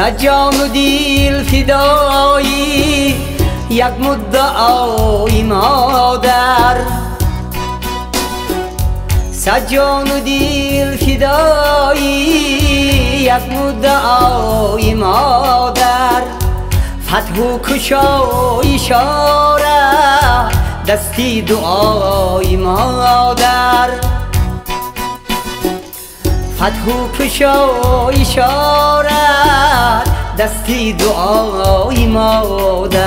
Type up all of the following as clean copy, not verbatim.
صد جان و دیل فدایی یک مدعای مادر، صد جان و دیل فدایی یک مدعای مادر. فتح و کشای اشاره دستی دعای مادر، فتح و کشای اشاره دستی دعای مادر.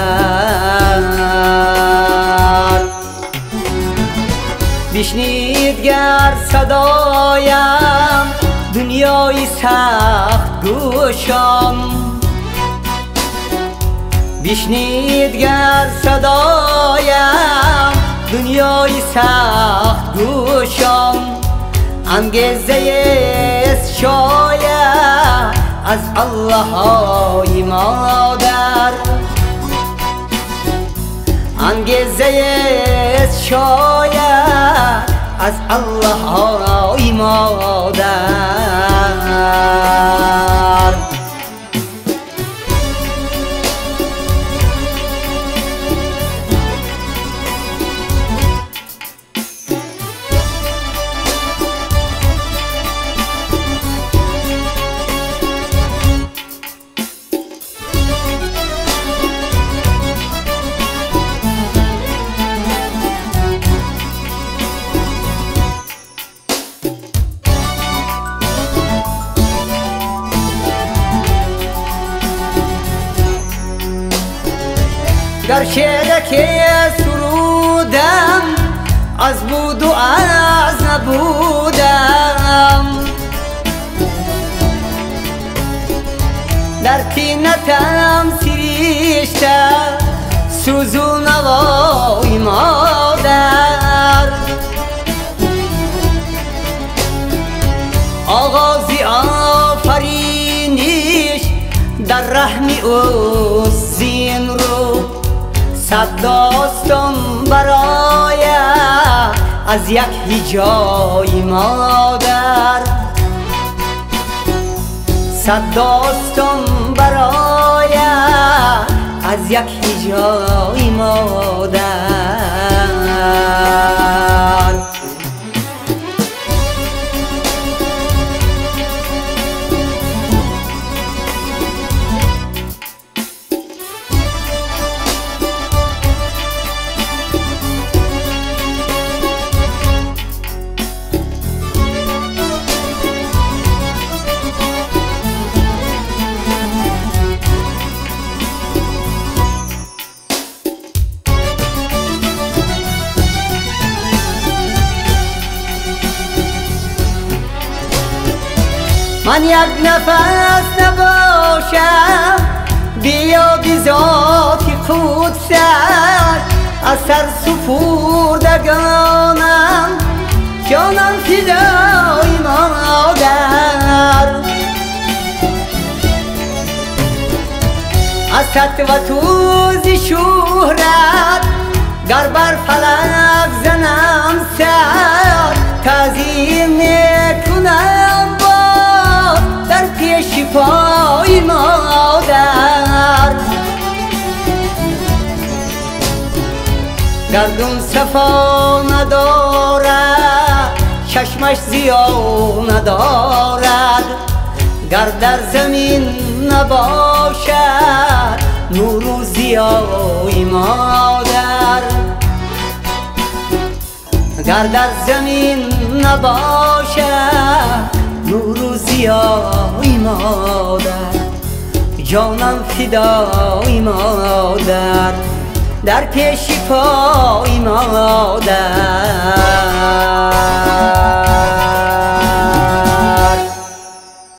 بشنید گر صدایم دنیای سخت گوشم، بشنید گر صدایم دنیای سخت گوشم. انگیزه شاید از الله های مادر، انگیزه شاید از الله های مادر. در شعر که سرودم از بود و از نبودم، در تینتم سریشته سوز و نوای مادر. آغازی آفرینش در رحم اوست زین رو، صد داستان برای از یک هجای مادر، صد داستان برای از یک هجای مادر. من یک نفس نباشم بیاد ذات قدست، از سر سپردگانم جانم فدای مادر. از سطو و توز شهرت گر بر فلک زنم سر، تعظیم میکنم در پیش پای مادر. گردون صفا ندارد چشمش ضیا ندارد، گر در زمین نباشد نور و ضیای مادر، گر در زمین نباشد نور و ضیای مادر. جانم فدای مادر در پیش پای مادر.